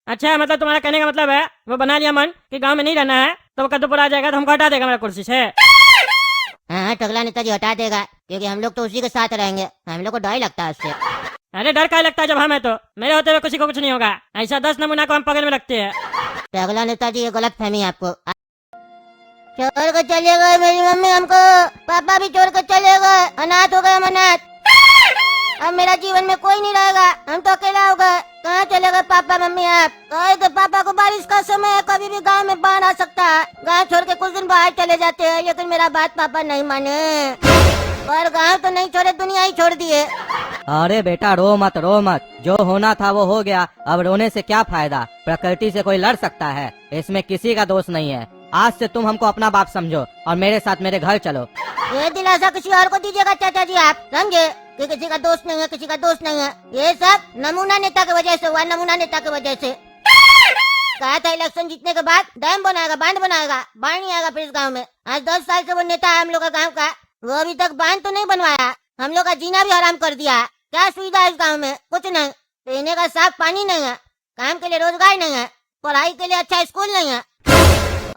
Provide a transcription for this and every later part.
अच्छा, मतलब तुम्हारा कहने का मतलब है वो बना लिया मन कि गांव में नहीं रहना है, तो वो कद्दूपुर आ जाएगा तो हमको हटा देगा मेरा कुर्सी से। हाँ टकला नेताजी हटा देगा, क्योंकि हम लोग तो उसी के साथ रहेंगे, हम लोग को डर ही लगता है उससे। अरे डर क्या लगता है जब हम है तो, मेरे होते हुए किसी को कुछ नहीं होगा। ऐसा 10 नमूना को हम पकड़ में रखते हैं। टकला नेताजी ये गलत फहमी है आपको। छोड़ कर चले गए मेरी मम्मी हमको, पापा भी छोड़ कर चले गए, अनाथ हो गए हम अनाथ। अब मेरा जीवन में कोई नहीं रहेगा, हम तो अकेला हो गए। कहाँ चले गए पापा मम्मी आप? कहे थे पापा को बारिश का समय है, कभी भी गांव में बाढ़ आ सकता है, गांव छोड़ के कुछ दिन बाहर चले जाते हैं, लेकिन मेरा बात पापा नहीं माने। और गांव तो नहीं छोड़े, दुनिया ही छोड़ दिए। अरे बेटा रो मत, जो होना था वो हो गया, अब रोने से क्या फायदा। प्रकृति से कोई लड़ सकता है, इसमें किसी का दोष नहीं है। आज से तुम हमको अपना बाप समझो और मेरे साथ मेरे घर चलो। ये दिलासा किसी और को दीजिएगा चाचा जी, आप समझे कि किसी का दोस्त नहीं है, किसी का दोस्त नहीं है। ये सब नमूना नेता की वजह से हुआ, नमूना नेता की वजह से। कहा था इलेक्शन जीतने के बाद डैम बनाएगा, बांध बनाएगा, बाढ़ नहीं आएगा फिर इस गाँव में। आज 10 साल से वो नेता है हम लोग का गाँव का, वो अभी तक बांध तो नहीं बनवाया, हम लोग का जीना भी हराम कर दिया। क्या सुविधा है इस गाँव में? कुछ नहीं। पीने का साफ पानी नहीं है, काम के लिए रोजगार नहीं है, पढ़ाई के लिए अच्छा स्कूल नहीं है,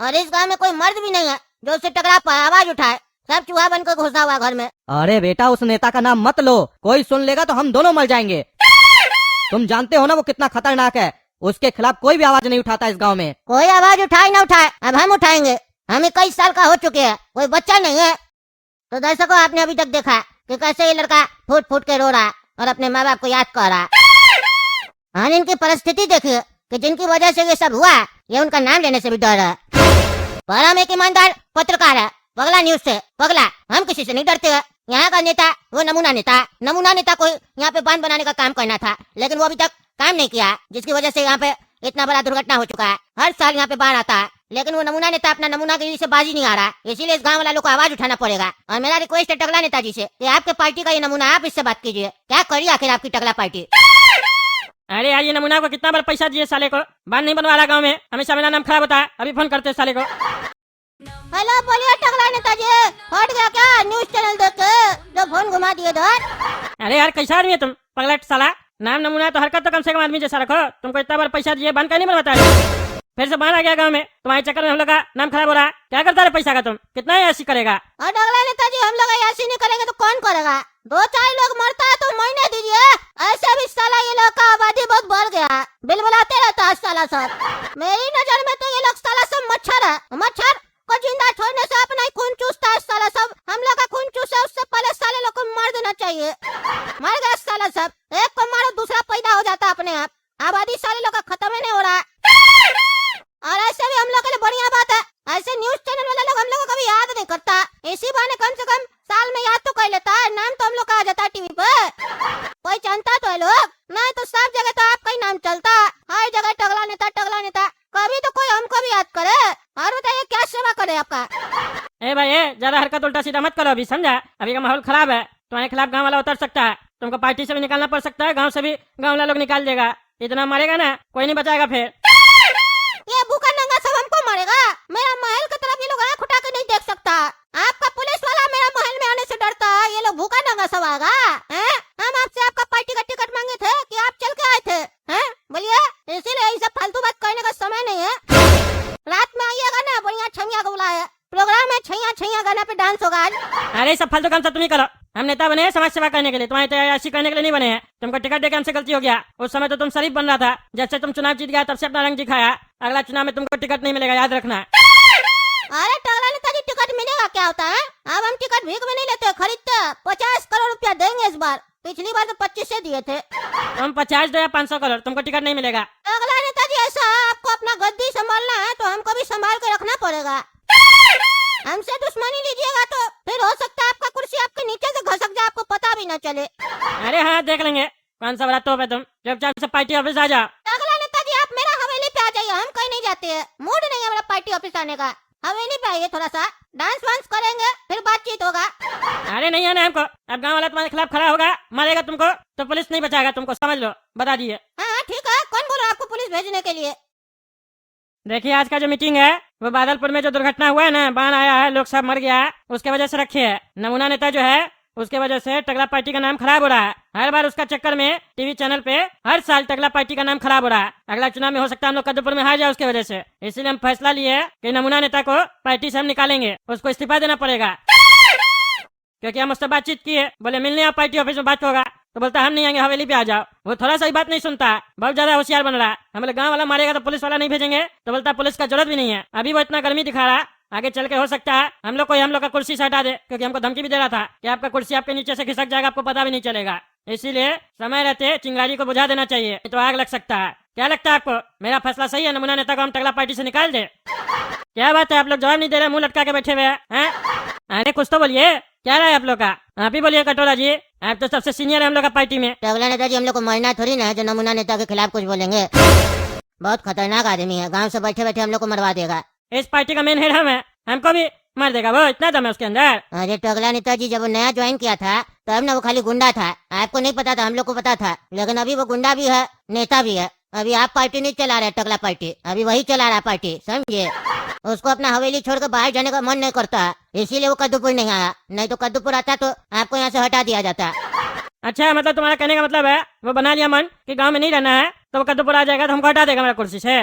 और इस गांव में कोई मर्द भी नहीं है जो उससे टकरा पाए, आवाज उठाए। सब चूहा बनकर घुसा हुआ घर में। अरे बेटा उस नेता का नाम मत लो, कोई सुन लेगा तो हम दोनों मर जाएंगे। तुम जानते हो ना वो कितना खतरनाक है, उसके खिलाफ कोई भी आवाज नहीं उठाता इस गांव में। कोई आवाज उठाए ना उठाए, अब हम उठाएंगे। हम 21 साल का हो चुके हैं, कोई बच्चा नहीं है। तो दर्शकों, आपने अभी तक देखा कि कैसे ये लड़का फूट फूट के रो रहा है और अपने माँ बाप को याद कर रहा है। हाँ, इनकी परिस्थिति देखिए कि जिनकी वजह से ये सब हुआ, ये उनका नाम लेने से भी डर है। पर हम एक ईमानदार पत्रकार है, पगला न्यूज से पगला, हम किसी से नहीं डरते हैं। यहाँ का नेता वो नमूना नेता को यहाँ पे बांध बनाने का काम करना था, लेकिन वो अभी तक काम नहीं किया, जिसकी वजह से यहाँ पे इतना बड़ा दुर्घटना हो चुका है। हर साल यहाँ पे बाढ़ आता है, लेकिन वो नमूना नेता अपना नमूनागिरी से बाजी नहीं आ रहा, इसीलिए इस गाँव वाला लोग को आवाज उठाना पड़ेगा। और मेरा रिक्वेस्ट है टकला नेताजी से कि आपके पार्टी का ये नमूना, आप इससे बात कीजिए, क्या करिए आखिर आपकी टकला पार्टी। अरे यार, ये नमूना को कितना बार पैसा दिए साले को, बांध नहीं बनवा रहा गाँव में, हमेशा मेरा नाम खराब होता है। अभी फोन करते साले को। हेलो बोलिए टकला नेताजी, हट गया क्या न्यूज चैनल देख के जो फोन घुमा दिए इधर? अरे यार कैसा आदमी है तुम, पगलेट साला। नाम नमूना है तो हरकत तो कम से कम आदमी जैसा रखो। तुमको इतना बार पैसा दिए, बंद कर नहीं बनवाता है। फिर से बाहर आ गया गाँव में, तुम्हारे चक्कर में हम लोग का नाम खराब हो रहा है। क्या करता है पैसा का, तुम कितना ऐसी करेगा? और टकला नेताजी, हम लोग ऐसी नहीं करेंगे तो कौन करेगा? 2-4 लोग मरता है तो महीने दीजिए, ऐसे भी साला ये लोग का आबादी बहुत बढ़ गया, बिल बुलाते रहता है साला सब। मेरी नजर में तो ये लोग साला सब मच्छर है, मच्छर को जिंदा छोड़ने से अपना ही खून चूसता है साला सब। हम लोग का खून चूसे उससे पहले साले लोग को मार देना चाहिए। मर गए साला सब, एक को मारो दूसरा पैदा हो जाता है अपने आप। आबादी साले लोग का खत्म ही नहीं हो रहा है। और ऐसे भी हम लोग के लिए बढ़िया बात है, ऐसे न्यूज चैनल वाले लोग हम लोग को कभी याद नहीं करता, इसी बहाने कम से कम साल में याद तो कर लेता है, नाम तो हम लोग का आ जाता है टीवी पे। कोई जानता तो है लोग, नहीं तो सब जगह तो आपका ही नाम चलता, हर जगह टकला नेता। कभी तो कोई हमको भी याद करे। और बताइए क्या सेवा करे आपका? ए भाई, ज्यादा हरकत उल्टा सीधा मत करो अभी, समझा? अभी का माहौल खराब है, तुम्हारे खिलाफ गाँव वाला उतर सकता है, तुमको पार्टी से भी निकालना पड़ सकता है, गाँव से भी गाँव वाला लोग निकाल देगा। इतना मारेगा ना कोई नहीं बचाएगा फिर। ये भूखा नंगा सब हमको मारेगा? मेरा महल की तरफ ये लोग आँख उठा के नहीं देख सकता। आपका पुलिस वाला मेरा महल में आने से डरता है, ये लोग भूखा नंगा सब आएगा? हम आपसे आपका पार्टी का टिकट मांगे थे कि आप चल के आए थे? बोलिए, इसीलिए ये सब फालतू बात करने का समय नहीं है। रात में आइएगा ना, बढ़िया छमिया को बुलाया, प्रोग्राम है, छैया गाना पे डांस होगा आज। अरे सब फालतू काम सब तुम ही करो, हम नेता बने हैं समाज सेवा करने के लिए, तुम्हारी तैयारी करने के लिए नहीं बने हैं। तुमको टिकट देकर हमसे गलती हो गया, उस समय तो तुम शरीफ बन रहा था, जब से तुम चुनाव जीत गया तब से अपना रंग दिखाया। अगला चुनाव में तुमको टिकट नहीं मिलेगा, याद रखना। अरे टकला नेताजी, टिकट मिलेगा क्या होता है? अब हम टिकट भीख में नहीं लेते, खरीदते। 50 करोड़ रुपया देंगे इस बार, पिछली बार तो 25 दिए थे। तुम 50 दो या 500 करोड़, तुमको टिकट नहीं मिलेगा। टकला नेताजी, ऐसा आपको अपना गद्दी संभालना है तो हमको भी संभाल के रखना पड़ेगा। हमसे दुश्मनी लीजिएगा तो फिर हो सकता है आपका कुर्सी आपके नीचे से घसक जाए, आपको पता भी न चले। अरे हाँ, देख लेंगे कौन सा बड़ा तोप है तुम। चुपचाप से पार्टी ऑफिस आ जाओ। टकला नेताजी, आप मेरा हवेली पे आ जाइए, हम कहीं नहीं जाते हैं, मूड नहीं है मेरा पार्टी ऑफिस आने का। हवेली पे आइए, थोड़ा सा डांस वांस करेंगे, फिर बातचीत होगा। अरे नहीं आना हमको, अब गाँव वाला तुम्हारे खिलाफ खड़ा होगा, मारेगा तुमको तो पुलिस नहीं बचाएगा तुमको, समझ लो, बता दिए। हाँ ठीक है, कौन बोला आपको पुलिस भेजने के लिए? देखिए, आज का जो मीटिंग है वो बादलपुर में जो दुर्घटना हुआ है ना, बाढ़ आया है, लोग सब मर गया है, उसके वजह से रखी है। नमूना नेता जो है उसके वजह से टकला पार्टी का नाम खराब हो रहा है। हर बार उसका चक्कर में टीवी चैनल पे हर साल टकला पार्टी का नाम खराब हो रहा है। अगला चुनाव में हो सकता है हम लोग कद्दूपुर में हार जाए उसकी वजह से। इसीलिए हम फैसला लिए कि नमूना नेता को पार्टी से हम निकालेंगे, उसको इस्तीफा देना पड़ेगा। क्योंकि हम उससे बातचीत किए, बोले मिलने आप पार्टी ऑफिस में बात होगा, तो बोलता हम नहीं आएंगे, हवेली पे आ जाओ। वो थोड़ा सा ही बात नहीं सुनता, बहुत ज्यादा होशियार बन रहा है। हम बोले गाँव वाला मारेगा तो पुलिस वाला नहीं भेजेंगे, तो बोलता पुलिस का जरूरत भी नहीं है, अभी वो इतना गर्मी दिखा रहा, आगे चल के हो सकता है हम लोग का कुर्सी से हटा दे, क्योंकि हमको धमकी भी दे रहा था कि आपका कुर्सी आपके नीचे से खिसक जाएगा, आपको पता भी नहीं चलेगा। इसीलिए समय रहते चिंगारी को बुझा देना चाहिए, तो आग लग सकता है। क्या लगता है आपको, मेरा फैसला सही है? नमूना नेता को हम टकला पार्टी से निकाल दे? क्या बात है, आप लोग जवाब नहीं दे रहे, मुंह लटका के बैठे हुए हैं? अरे कुछ तो बोलिए, क्या रहा है आप लोग का? आप ही बोलिए कटोरा जी, आप तो सबसे सीनियर है हम लोग का पार्टी में। टकला नेताजी हम लोग को मरना थोड़ी ना है जो नमूना नेता के खिलाफ कुछ बोलेंगे। बहुत खतरनाक आदमी है, गांव से बैठे बैठे हम लोग को मरवा देगा। इस पार्टी का मेन हेड हम है, हमको भी मार देगा वो, इतना दम है उसके अंदर। अरे टकला नेताजी जब वो नया ज्वाइन किया था तब ना वो खाली गुंडा था, आपको नहीं पता था, हम लोग को पता था। लेकिन अभी वो गुंडा भी है, नेता भी है। अभी आप पार्टी नहीं चला रहे टकला पार्टी, अभी वही चला रहा पार्टी, समझिए। उसको अपना हवेली छोड़ कर बाहर जाने का मन नहीं करता है, इसीलिए वो कद्दूपुर नहीं आया। नहीं तो कद्दूपुर आता तो आपको यहाँ से हटा दिया जाता। अच्छा, मतलब तुम्हारा कहने का मतलब है वो बना लिया मन कि गांव में नहीं रहना है, तो वो कद्दूपुर आ जाएगा तो हमको हटा देगा मेरा कुर्सी से।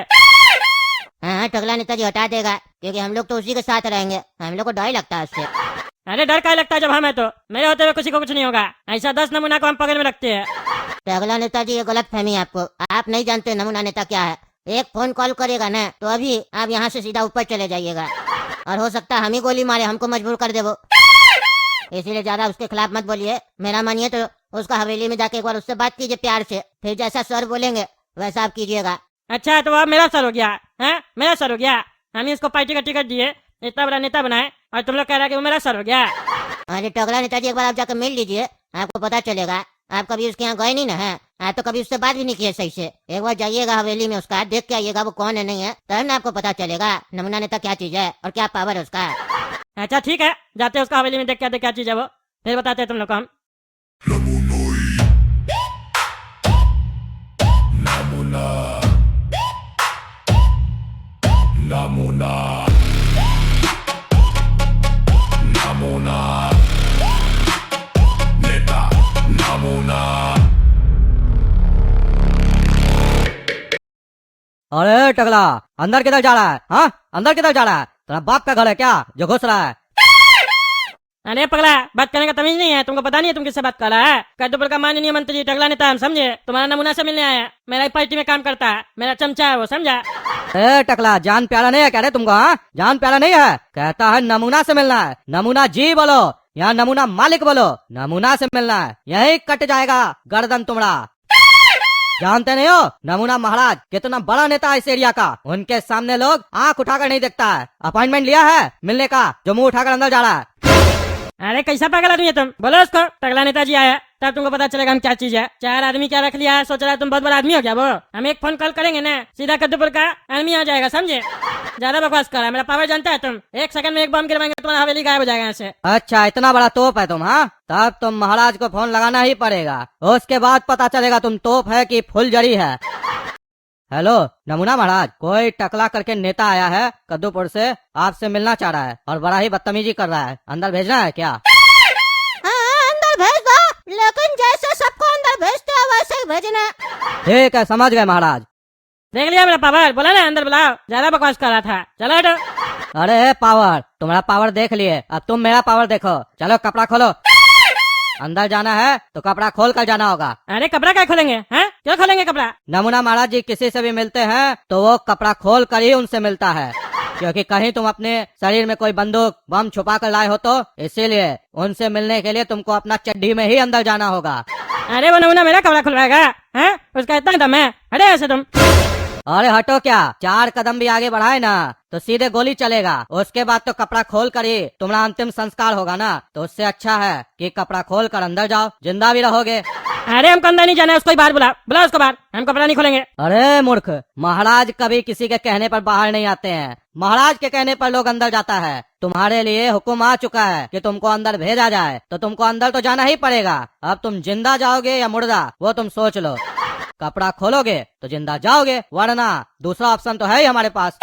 हाँ, टकला नेताजी हटा देगा, क्योंकि हम लोग तो उसी के साथ रहेंगे, हम लोग को डर लगता है उससे। अरे डर क्या लगता है, जब हम है तो मेरे होते हुए किसी को कुछ नहीं होगा। ऐसा 10 नमूना को हम पकड़ में रखते हैं। टकला नेताजी ये गलत फहमी है आपको, आप नहीं जानते नमूना नेता क्या है। एक फोन कॉल करेगा ना तो अभी आप यहाँ से सीधा ऊपर चले जाइएगा, और हो सकता है हम ही गोली मारे, हमको मजबूर कर दे वो। इसीलिए ज्यादा उसके खिलाफ मत बोलिए, मेरा मानिए तो उसका हवेली में जाके एक बार उससे बात कीजिए प्यार से, फिर जैसा सर बोलेंगे वैसा आप कीजिएगा। अच्छा, तो अब मेरा सर हो गया है? मेरा सर हो गया? हम ही इसको पार्टी का टिकट दिए, इतना बड़ा नेता बनाए, और तुम लोग कह रहा है कि वो मेरा सर हो गया। अरे टकला नेताजी एक बार आप जाकर मिल लीजिए, आपको पता चलेगा। आप कभी उसके यहाँ गए नहीं ना है, आप तो कभी उससे बात भी नहीं किए सही से। एक बार जाइएगा हवेली में उसका, देख के आइएगा वो कौन है नहीं है, तब ना आपको पता चलेगा नमूना नेता क्या चीज है और क्या पावर है उसका। अच्छा ठीक है, जाते हैं उसका हवेली में, देख के क्या चीज है वो, फिर बताते हैं तुम लोग को हम। अरे टकला, अंदर किधर जा रहा है? हाँ, अंदर किधर जा रहा है? तेरा बाप का घर है क्या जो घुस रहा है? अरे पगला, बात करने का तमीज नहीं है तुमको? पता नहीं है तुम किससे बात कर रहा है? कद्दूपुर का माननीय मंत्री टकला नेता हम, समझे? तुम्हारा नमूना से मिलने आया, मेरा पार्टी में काम करता है, मेरा चमचा है वो, समझा? ए टकला, जान प्यारा नहीं है क्या रे तुमको? हाँ, जान प्यारा नहीं है? कहता है नमूना से मिलना है। नमूना जी बोलो, यहाँ नमूना मालिक बोलो। नमूना से मिलना है, यही कट जाएगा गर्दन तुम्हारा। जानते नहीं हो नमूना महाराज कितना बड़ा नेता है इस एरिया का, उनके सामने लोग आंख उठाकर नहीं देखता है। अपॉइंटमेंट लिया है मिलने का, जो मुंह उठाकर अंदर जा रहा है। अरे कैसा पागल आदमी है तुम? बोलो उसको टकला नेताजी आया, तब तुमको पता चलेगा हम क्या चीज है। 4 आदमी क्या रख लिया है, सोच रहा है तुम बहुत बड़ा आदमी हो क्या? वो हम एक फोन कॉल करेंगे ना, सीधा कद्दूपुर का आदमी आ जाएगा, समझे? ज्यादा बकवास कर रहा है, मेरा पावर जानता है तुम? 1 सेकंड में एक बम गिरवाएंगे, तुम्हारा हवेली गायब हो जाएगा यहाँ से। अच्छा, इतना बड़ा तोप है तुम? हाँ, तब तुम महाराज को फोन लगाना ही पड़ेगा, उसके बाद पता चलेगा तुम तोप है कि फुलझड़ी है। हेलो नमूना महाराज, कोई टकला करके नेता आया है कद्दूपुर से, आपसे मिलना चाह रहा है और बड़ा ही बदतमीजी कर रहा है, अंदर भेजना है क्या? हाँ, अंदर भेज दो, लेकिन जैसे सबको अंदर भेजते हैं वैसे ही भेजना। ठीक है, समझ गए महाराज। देख लिया मेरा पावर, बोला ना अंदर बुलाओ, ज्यादा बकवास कर रहा था। चलो हटो। अरे पावर, तुम्हारा पावर देख लिए, अब तुम मेरा पावर देखो। चलो कपड़ा खोलो, अंदर जाना है तो कपड़ा खोल कर जाना होगा। अरे कपड़ा क्या खोलेंगे? हैं, क्यों खोलेंगे कपड़ा? नमूना महाराज जी किसी से भी मिलते हैं तो वो कपड़ा खोल कर ही उनसे मिलता है, क्योंकि कहीं तुम अपने शरीर में कोई बंदूक बम छुपा कर लाए हो, तो इसीलिए उनसे मिलने के लिए तुमको अपना चड्डी में ही अंदर जाना होगा। अरे वो नमूना मेरा कपड़ा खुलवाएगा? हैं, उसका इतना दम है? हटे ऐसे तुम। अरे हटो क्या, 4 कदम भी आगे बढ़ाए ना तो सीधे गोली चलेगा, उसके बाद तो कपड़ा खोल कर ही तुम्हारा अंतिम संस्कार होगा ना, तो उससे अच्छा है कि कपड़ा खोल कर अंदर जाओ, जिंदा भी रहोगे। अरे हमको अंदर नहीं जाना है, उसको ही बाहर बुला उसको बाहर, हम कपड़ा नहीं खोलेंगे। अरे मूर्ख, महाराज कभी किसी के कहने पर बाहर नहीं आते हैं, महाराज के कहने पर लोग अंदर जाता है। तुम्हारे लिए हुक्म आ चुका है कि तुमको अंदर भेजा जाए, तो तुमको अंदर तो जाना ही पड़ेगा। अब तुम जिंदा जाओगे या मुर्दा वो तुम सोच लो। कपड़ा खोलोगे तो जिंदा जाओगे, वरना दूसरा ऑप्शन तो है ही हमारे पास।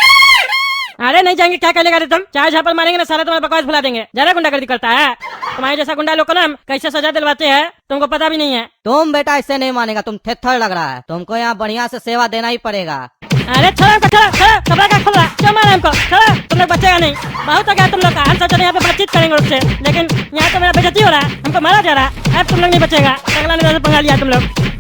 अरे नहीं जाएंगे, क्या करेगा रे तुम? चार झापड़ मारेंगे ना सारा तुम्हारा बकवास भुला देंगे। ज्यादा गुंडागर्दी करता है। तुम्हारे जैसा गुंडा लोग को ना हम कैसे सजा दिलवाते हैं तुमको पता भी नहीं है। तुम बेटा इससे नहीं मानेगा, तुम थेथर लग रहा है, तुमको यहाँ बढ़िया से सेवा देना ही पड़ेगा। अरे छोड़ो हमको, छोड़ो छोड़ो, कपड़ा का खोल रहा, क्यों मारा हमको? छोड़ो, तुम लोग बचेगा नहीं। बहुत हो गया तुम लोग का। हम सोच रहे यहाँ पे बातचीत करेंगे उससे, लेकिन यहाँ तो मेरा बेइज्जती हो रहा है, हमको मारा जा रहा है। अब तुम लोग नहीं बचेगा। अगला ने पंगा लिया तुम लोग।